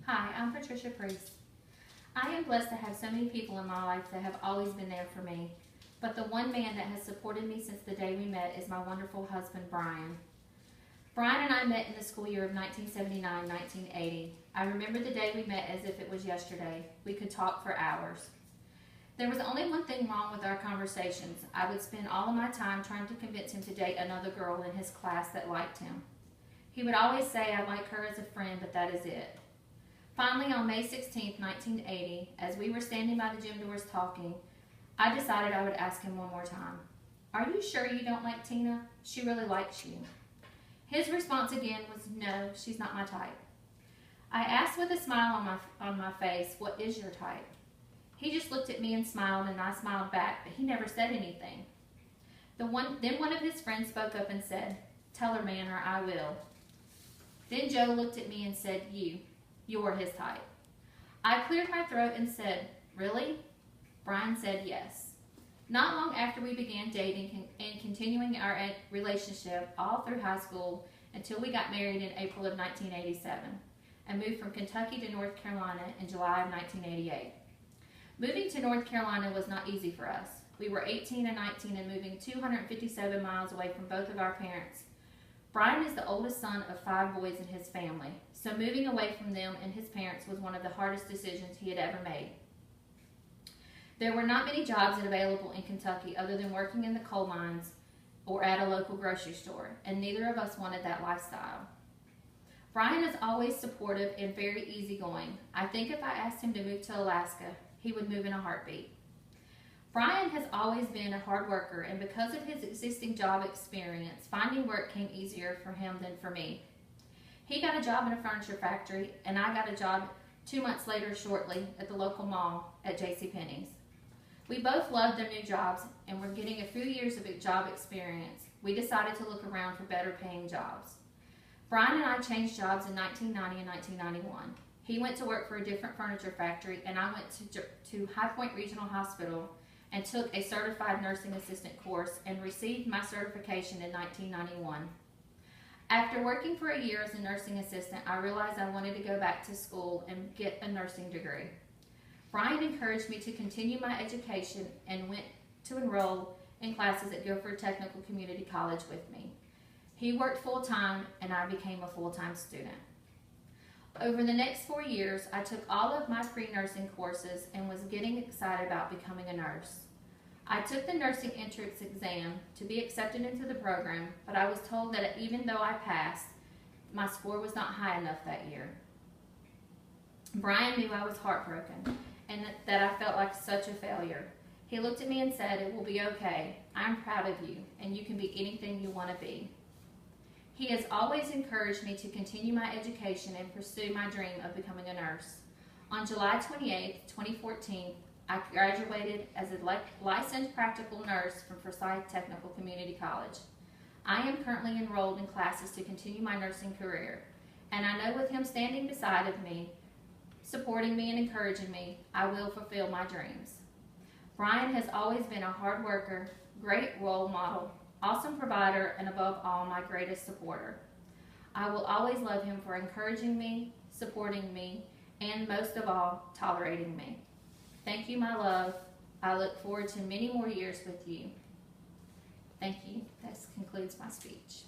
Hi, I'm Patricia Preece. I am blessed to have so many people in my life that have always been there for me, but the one man that has supported me since the day we met is my wonderful husband, Brian. Brian and I met in the school year of 1979-1980. I remember the day we met as if it was yesterday. We could talk for hours. There was only one thing wrong with our conversations. I would spend all of my time trying to convince him to date another girl in his class that liked him. He would always say, "I like her as a friend, but that is it." Finally, on May 16, 1980, as we were standing by the gym doors talking, I decided I would ask him one more time. "Are you sure you don't like Tina? She really likes you." His response again was, "No, she's not my type." I asked with a smile on my face, "What is your type?" He just looked at me and smiled, and I smiled back, but he never said anything. Then one of his friends spoke up and said, "Tell her, man, or I will." Then Joe looked at me and said, You're his type." I cleared my throat and said, "Really?" Brian said yes. Not long after we began dating and continuing our relationship all through high school until we got married in April of 1987 and moved from Kentucky to North Carolina in July of 1988. Moving to North Carolina was not easy for us. We were 18 and 19 and moving 257 miles away from both of our parents. Brian is the oldest son of 5 boys in his family, so moving away from them and his parents was one of the hardest decisions he had ever made. There were not many jobs available in Kentucky other than working in the coal mines or at a local grocery store, and neither of us wanted that lifestyle. Brian is always supportive and very easygoing. I think if I asked him to move to Alaska, he would move in a heartbeat. Brian has always been a hard worker, and because of his existing job experience, finding work came easier for him than for me. He got a job in a furniture factory, and I got a job 2 months later shortly at the local mall at JCPenney's. We both loved their new jobs and were getting a few years of job experience. We decided to look around for better paying jobs. Brian and I changed jobs in 1990 and 1991. He went to work for a different furniture factory, and I went to High Point Regional Hospital and took a certified nursing assistant course and received my certification in 1991. After working for a year as a nursing assistant, I realized I wanted to go back to school and get a nursing degree. Brian encouraged me to continue my education and went to enroll in classes at Guilford Technical Community College with me. He worked full-time, and I became a full-time student. Over the next 4 years, I took all of my pre-nursing courses and was getting excited about becoming a nurse. I took the nursing entrance exam to be accepted into the program, but I was told that even though I passed, my score was not high enough that year. Brian knew I was heartbroken and that I felt like such a failure. He looked at me and said, "It will be okay. I'm proud of you, and you can be anything you want to be." He has always encouraged me to continue my education and pursue my dream of becoming a nurse. On July 28, 2014, I graduated as a licensed practical nurse from Forsyth Technical Community College. I am currently enrolled in classes to continue my nursing career, and I know with him standing beside of me, supporting me and encouraging me, I will fulfill my dreams. Brian has always been a hard worker, great role model, awesome provider, and above all, my greatest supporter. I will always love him for encouraging me, supporting me, and most of all, tolerating me. Thank you, my love. I look forward to many more years with you. Thank you. This concludes my speech.